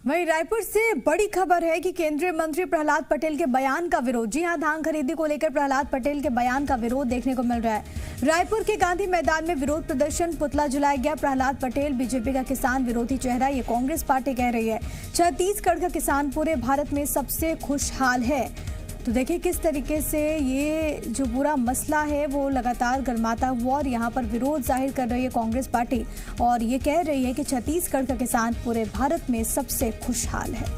वहीं रायपुर से बड़ी खबर है कि केंद्रीय मंत्री प्रहलाद पटेल के बयान का विरोध। जी हां, धान खरीदी को लेकर प्रहलाद पटेल के बयान का विरोध देखने को मिल रहा है। रायपुर के गांधी मैदान में विरोध प्रदर्शन, पुतला जलाया गया। प्रहलाद पटेल बीजेपी का किसान विरोधी चेहरा, ये कांग्रेस पार्टी कह रही है। छत्तीसगढ़ का किसान पूरे भारत में सबसे खुशहाल है। तो देखिए किस तरीके से ये जो पूरा मसला है वो लगातार गर्माता हुआ और यहाँ पर विरोध जाहिर कर रही है कांग्रेस पार्टी और ये कह रही है कि छत्तीसगढ़ का किसान पूरे भारत में सबसे खुशहाल है।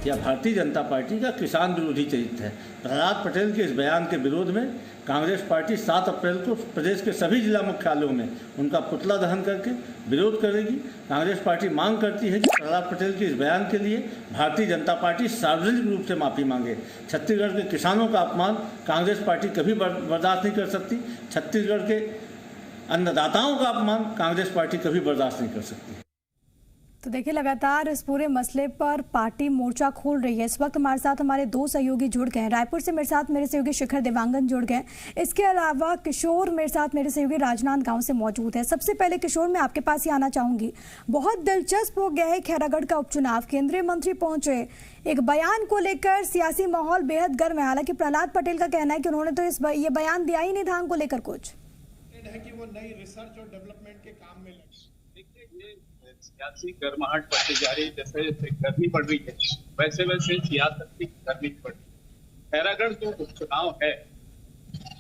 यह भारतीय जनता पार्टी का किसान विरोधी चरित्र है। प्रहलाद पटेल के इस बयान के विरोध में कांग्रेस पार्टी 7 अप्रैल को प्रदेश के सभी जिला मुख्यालयों में उनका पुतला दहन करके विरोध करेगी। कांग्रेस पार्टी मांग करती है कि प्रहलाद पटेल के इस बयान के लिए भारतीय जनता पार्टी सार्वजनिक रूप से माफ़ी मांगे। छत्तीसगढ़ के किसानों का अपमान कांग्रेस पार्टी कभी बर्दाश्त नहीं कर सकती। छत्तीसगढ़ के अन्नदाताओं का अपमान कांग्रेस पार्टी कभी बर्दाश्त नहीं कर सकती। तो देखिए लगातार इस पूरे मसले पर पार्टी मोर्चा खोल रही है। इस वक्त हमारे साथ हमारे 2 सहयोगी जुड़ गए हैं। रायपुर से मेरे साथ मेरे सहयोगी शिखर देवांगन जुड़ गए। इसके अलावा किशोर मेरे साथ मेरे सहयोगी राजनांदगांव से मौजूद है। सबसे पहले किशोर, मैं आपके पास ही आना चाहूंगी। बहुत दिलचस्प हो गया है खैरागढ़ का उपचुनाव। केंद्रीय मंत्री पहुंचे, एक बयान को लेकर सियासी माहौल बेहद गर्म है। हालांकि प्रहलाद पटेल का कहना है कि उन्होंने तो ये बयान दिया ही नहीं धान को लेकर कुछ है कि वो नई रिसर्च और डेवलपमेंट के काम में लगे। सियासी गर्माहट बढ़ती जा रही है। जैसे जैसे गर्मी बढ़ रही है वैसे वैसे सियासत की गर्मी बढ़ रही है। खैरागढ़ जो उपचुनाव है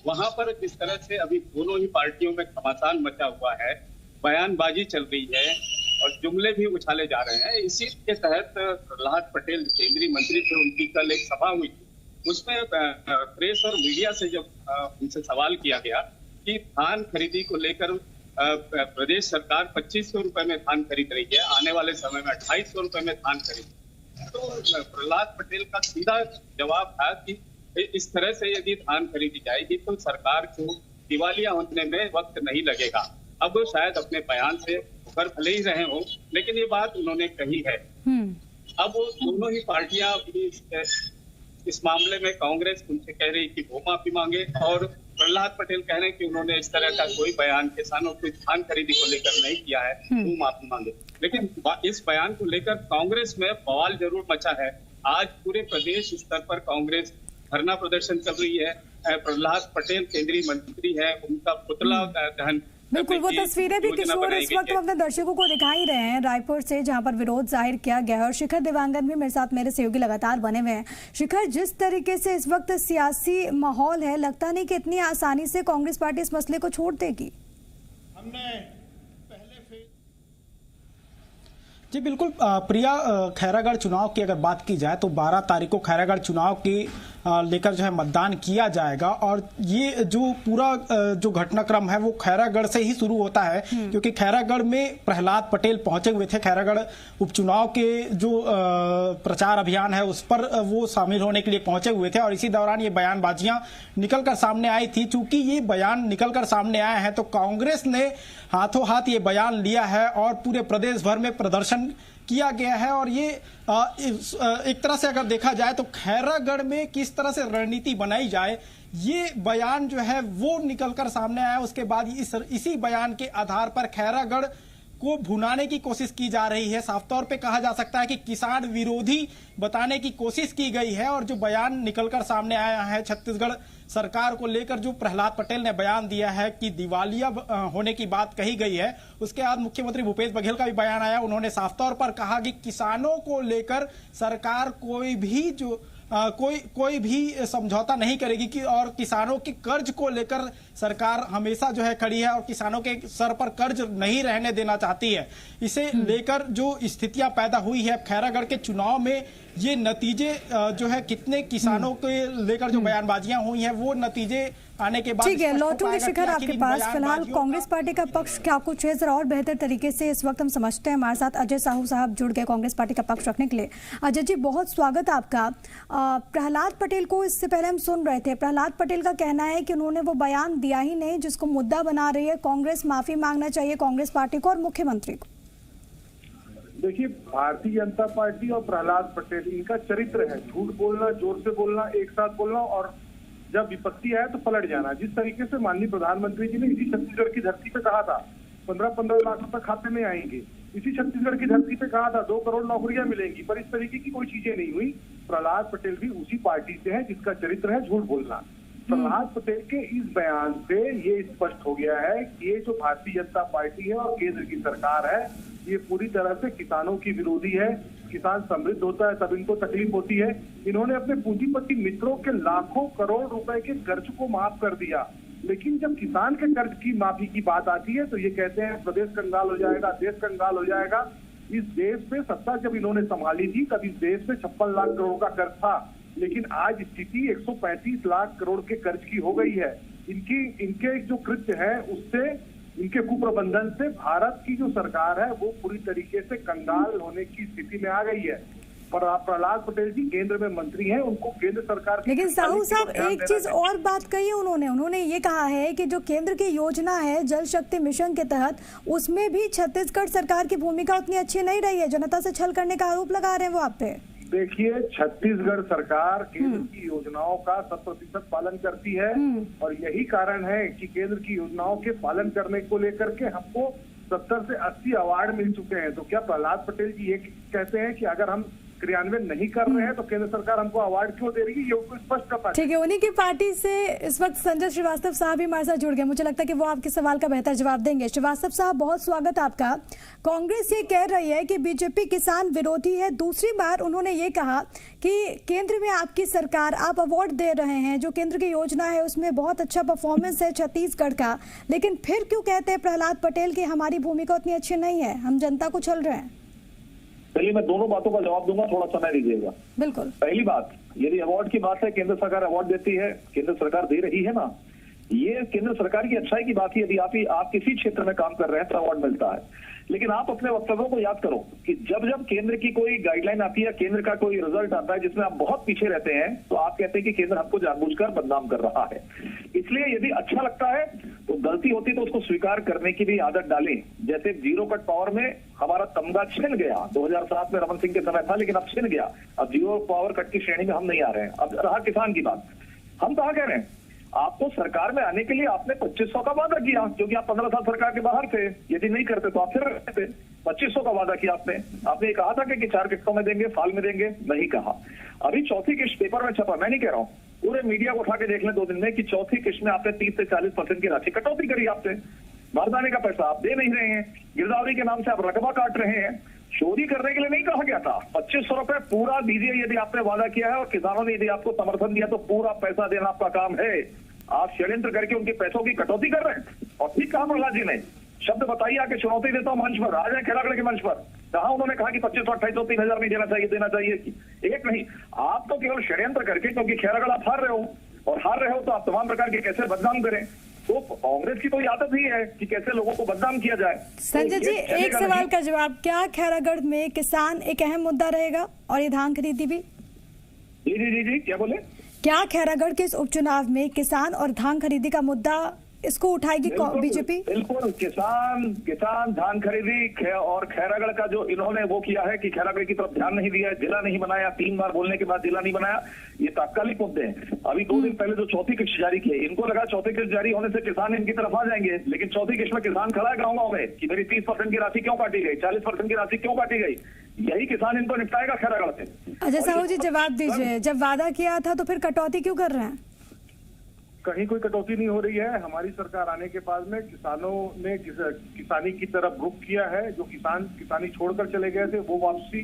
वहां पर जिस तरह से अभी दोनों ही पार्टियों में घमासान मचा हुआ है, बयानबाजी चल रही है और जुमले भी उछाले जा रहे हैं। इसी के तहत प्रहलाद पटेल केंद्रीय मंत्री थे, उनकी कल एक सभा हुई थी। उसमें प्रेस और मीडिया से जब उनसे सवाल किया गया कि धान खरीदी को लेकर प्रदेश सरकार 2500 रुपए में धान खरीद रही है, आने वाले समय में 2800 रुपए में धान खरीद। तो प्रहलाद पटेल का सीधा जवाब था कि इस तरह से यदि धान खरीदी जाएगी तो सरकार को दिवालिया होने में वक्त नहीं लगेगा। अब शायद अपने बयान से ऊपर भले ही रहे हो, लेकिन ये बात उन्होंने कही है। अब दोनों ही पार्टियां इस मामले में कांग्रेस उनसे कह रही कि वो माफी मांगे और प्रहलाद पटेल कह रहे हैं कि उन्होंने इस तरह का कोई बयान किसानों की धान खरीदी को लेकर नहीं किया है, वो माफी मांगे। लेकिन इस बयान को लेकर कांग्रेस में बवाल जरूर मचा है। आज पूरे प्रदेश स्तर पर कांग्रेस धरना प्रदर्शन कर रही है। प्रहलाद पटेल केंद्रीय मंत्री है, उनका पुतला दहन। बिल्कुल, वो तस्वीरें भी किशोर इस वक्त अपने दर्शकों को दिखा ही रहे हैं रायपुर से, जहां पर विरोध जाहिर किया गया है। और शिखर देवांगन भी मेरे साथ मेरे सहयोगी लगातार बने हुए हैं। शिखर, जिस तरीके से इस वक्त सियासी माहौल है, लगता नहीं कि इतनी आसानी से कांग्रेस पार्टी इस मसले को छोड़ देगी। जी बिल्कुल प्रिया, खैरागढ़ चुनाव की अगर बात की जाए तो 12 तारीख को खैरागढ़ चुनाव की लेकर जो है मतदान किया जाएगा और ये जो पूरा जो घटनाक्रम है वो खैरागढ़ से ही शुरू होता है, क्योंकि खैरागढ़ में प्रहलाद पटेल पहुंचे हुए थे। खैरागढ़ उपचुनाव के जो प्रचार अभियान है उस पर वो शामिल होने के लिए पहुंचे हुए थे और इसी दौरान ये बयानबाजियां निकलकर सामने आई थी। चूंकि ये बयान निकलकर सामने आए हैं तो कांग्रेस ने हाथों हाथ ये बयान लिया है और पूरे प्रदेश भर में प्रदर्शन किया गया है। और ये एक तरह से अगर देखा जाए तो खैरागढ़ में किस तरह से रणनीति बनाई जाए, ये बयान जो है वो निकलकर सामने आया। उसके बाद इसी बयान के आधार पर खैरागढ़ को भुनाने की कोशिश की जा रही है। साफ तौर पे कहा जा सकता है कि किसान विरोधी बताने की कोशिश की गई है। और जो बयान निकलकर सामने आया है छत्तीसगढ़ सरकार को लेकर, जो प्रहलाद पटेल ने बयान दिया है कि दिवालिया होने की बात कही गई है, उसके बाद मुख्यमंत्री भूपेश बघेल का भी बयान आया। उन्होंने साफ तौर पर कहा कि किसानों को लेकर सरकार कोई भी समझौता नहीं करेगी कि और किसानों के कर्ज को लेकर सरकार हमेशा जो है खड़ी है और किसानों के सर पर कर्ज नहीं रहने देना चाहती है। इसे लेकर जो स्थितियां पैदा हुई है खैरागढ़ के चुनाव में, ये नतीजे जो है कितने किसानों के लेकर जो बयानबाजियां हुई हैं वो नतीजे आने के बाद ठीक है, लौटूंगे शिखर आपके पास। फिलहाल कांग्रेस पार्टी का पक्ष क्या कुछ है, जरा और बेहतर तरीके से इस वक्त हम समझते हैं। हमारे साथ अजय साहू साहब जुड़ गए कांग्रेस पार्टी का पक्ष रखने के लिए। अजय जी, बहुत स्वागत आपका। प्रहलाद पटेल को इससे पहले हम सुन रहे थे, प्रहलाद पटेल का कहना है कि उन्होंने वो बयान दिया ही नहीं जिसको मुद्दा बना रही है कांग्रेस। माफी मांगना चाहिए कांग्रेस पार्टी को और मुख्यमंत्री को। देखिए, भारतीय जनता पार्टी और प्रहलाद पटेल, इनका चरित्र है झूठ बोलना, जोर से बोलना, एक साथ बोलना और जब विपत्ति आए तो पलट जाना। जिस तरीके से माननीय प्रधानमंत्री जी ने इसी छत्तीसगढ़ की धरती पे कहा था 15-15 लाख रुपए खाते में आएंगे, इसी छत्तीसगढ़ की धरती पे कहा था 2 करोड़ नौकरियां मिलेंगी, पर इस तरीके की कोई चीजें नहीं हुई। प्रहलाद पटेल भी उसी पार्टी से है जिसका चरित्र है झूठ बोलना। प्रहलाद पटेल के इस बयान से ये स्पष्ट हो गया है कि ये जो भारतीय जनता पार्टी है और केंद्र की सरकार है, ये पूरी तरह से किसानों की विरोधी है। किसान समृद्ध होता है तब इनको तकलीफ होती है। इन्होंने अपने पूंजीपति मित्रों के लाखों करोड़ रुपए के कर्ज को माफ कर दिया, लेकिन जब किसान के कर्ज की माफी की बात आती है तो ये कहते हैं प्रदेश कंगाल हो जाएगा, देश कंगाल हो जाएगा। इस देश पे सत्ता जब इन्होंने संभाली थी तब इस देश पे 56 लाख करोड़ का कर्ज था, लेकिन आज स्थिति 135 लाख करोड़ के कर्ज की हो गई है। इनके जो कृत्य है उससे, इनके कुप्रबंधन से भारत की जो सरकार है वो पूरी तरीके से कंगाल होने की स्थिति में आ गई है। पर प्रहलाद पटेल जी केंद्र में मंत्री हैं, उनको केंद्र सरकार। लेकिन साहू साहब एक चीज और बात कही है उन्होंने ये कहा है कि जो केंद्र की योजना है जल शक्ति मिशन के तहत, उसमें भी छत्तीसगढ़ सरकार की भूमिका उतनी अच्छी नहीं रही है, जनता से छल करने का आरोप लगा रहे हैं वो आप पे। देखिए, छत्तीसगढ़ सरकार केंद्र की योजनाओं का 100% पालन करती है और यही कारण है कि केंद्र की योजनाओं के पालन करने को लेकर के हमको 70 से 80 अवार्ड मिल चुके हैं। तो क्या प्रहलाद पटेल जी ये कहते हैं कि अगर हम क्रियान्वयन नहीं कर रहे हैं तो केंद्र सरकार हमको अवार्ड क्यों दे रही है? ये उनको स्पष्ट करना है। ठीक है, उन्हीं की पार्टी से इस वक्त संजय श्रीवास्तव साहब भी हमारे साथ जुड़ गए। मुझे लगता है कि वो आपके सवाल का बेहतर जवाब देंगे। श्रीवास्तव साहब, बहुत स्वागत आपका। कांग्रेस ये कह रही है कि बीजेपी किसान विरोधी है। दूसरी बार उन्होंने ये कहा कि केंद्र में आपकी सरकार, आप अवार्ड दे रहे हैं, जो केंद्र की योजना है उसमें बहुत अच्छा परफॉर्मेंस है छत्तीसगढ़ का, लेकिन फिर क्यों कहते हैं प्रहलाद पटेल की हमारी भूमिका उतनी अच्छी नहीं है, हम जनता को छल रहे हैं? पहले मैं दोनों बातों का जवाब दूंगा, थोड़ा समय दीजिएगा। बिल्कुल। पहली बात, यदि अवार्ड की बात है, केंद्र सरकार अवार्ड देती है, केंद्र सरकार दे रही है ना, ये केंद्र सरकार की अच्छाई की बात है। यदि आप किसी क्षेत्र में काम कर रहे हैं तो अवार्ड मिलता है, लेकिन आप अपने वक्तव्यों को याद करो कि जब जब केंद्र की कोई गाइडलाइन आती है, केंद्र का कोई रिजल्ट आता है जिसमें आप बहुत पीछे रहते हैं, तो आप कहते हैं कि केंद्र हमको जानबूझकर बदनाम कर रहा है। इसलिए यदि अच्छा लगता है तो गलती होती तो उसको स्वीकार करने की भी आदत डालें। जैसे जीरो कट पावर में हमारा तमगा छिन गया, 2007 में रमन सिंह के समय था, लेकिन अब छिन गया। अब जीरो पावर कट की श्रेणी में हम नहीं आ रहे हैं। अब रहा किसान की बात, हम कहा कह रहे हैं आपको सरकार में आने के लिए आपने 2500 का वादा किया, क्योंकि आप 15 साल सरकार के बाहर थे। यदि नहीं करते तो आप फिर रहते। 2500 का वादा किया आपने ये कहा था कि 4 किस्तों में देंगे, साल में देंगे, नहीं कहा। अभी चौथी किस्त पेपर में छपा, मैं नहीं कह रहा हूँ, पूरे मीडिया को उठा के देख लें 2 दिन में कि चौथी किस्त में आपने 30 से 40% की राशि कटौती करी। आपने बारदाने का पैसा आप दे नहीं रहे हैं, गिरदावरी के नाम से आप रकबा काट रहे हैं। चोरी करने के लिए नहीं कहा गया था। 2500 रुपए पूरा दीजिए यदि आपने वादा किया है और किसानों ने यदि आपको समर्थन दिया तो पूरा पैसा देना आपका काम है। आप षड्यंत्र करके उनके पैसों की कटौती कर रहे हैं। और ठीक कहा प्रहलाद जी ने, शब्द बताइए आके चुनौती देता हूं मंच पर, आ जाए खैरागढ़ के मंच पर। कहा उन्होंने कहा कि 2500, 2800, 3000 नहीं देना चाहिए। एक नहीं, आप तो केवल षड्यंत्र करके, क्योंकि खैरागढ़ आप हार रहे हो और हार रहे हो तो आप तमाम प्रकार के कैसे बदनाम करें। तो कांग्रेस की तो आदत ही है कि कैसे लोगों को बदनाम किया जाए। संजय जी, एक सवाल का जवाब, क्या खैरागढ़ में किसान एक अहम मुद्दा रहेगा और ये धान खरीदी भी? जी, क्या बोले? क्या खैरागढ़ के इस उपचुनाव में किसान और धान खरीदी का मुद्दा इसको उठाएगी बीजेपी? बिल्कुल, किसान धान खरीदी और खैरागढ़ का जो इन्होंने वो किया है कि खैरागढ़ की तरफ ध्यान नहीं दिया, जिला नहीं बनाया, 3 बार बोलने के बाद जिला नहीं बनाया, ये तात्कालिक मुद्दे हैं। अभी 2 दिन पहले जो चौथी किस्त जारी की, इनको लगा चौथी किस्त जारी होने से किसान इनकी तरफ आ जाएंगे, लेकिन चौथी किस्त में किसान खड़ा है गाँव में कि मेरी 30% की राशि क्यों काटी गई, 40% की राशि क्यों काटी गई। यही किसान इनको निपटाएगा खैरागढ़ से। अजय साहू जी, जवाब दीजिए, जब वादा किया था तो फिर कटौती क्यों कर रहे हैं? कहीं कोई कटौती नहीं हो रही है। हमारी सरकार आने के बाद में किसानों ने किसानी की तरफ रुख किया है। जो किसान किसानी छोड़कर चले गए थे वो वापसी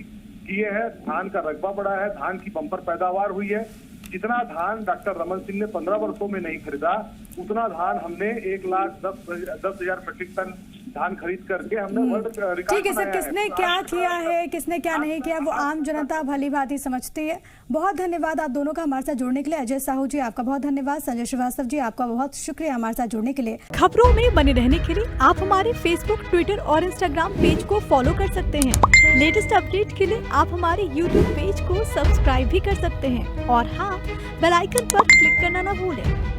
किए हैं। धान का रकबा बढ़ा है, धान की बम्पर पैदावार हुई है। जितना धान डॉक्टर रमन सिंह ने 15 वर्षों में नहीं खरीदा, उतना धान हमने 1,10,000 मीट्रिक टन धान खरीद करके हमने वर्ल्ड रिकॉर्ड। ठीक है सर, किसने क्या किया है, किसने क्या नहीं किया, वो आम जनता भली भांति समझती है। बहुत धन्यवाद आप दोनों का हमारे साथ जुड़ने के लिए। अजय साहू जी, आपका बहुत धन्यवाद। संजय श्रीवास्तव जी, आपका बहुत शुक्रिया हमारे साथ जुड़ने के लिए। खबरों में बने रहने के लिए आप हमारे फेसबुक, ट्विटर और इंस्टाग्राम पेज को फॉलो कर सकते हैं। लेटेस्ट अपडेट के लिए आप हमारे यूट्यूब पेज को सब्सक्राइब भी कर सकते हैं और हाँ, बेल आइकन पर क्लिक करना न भूलें।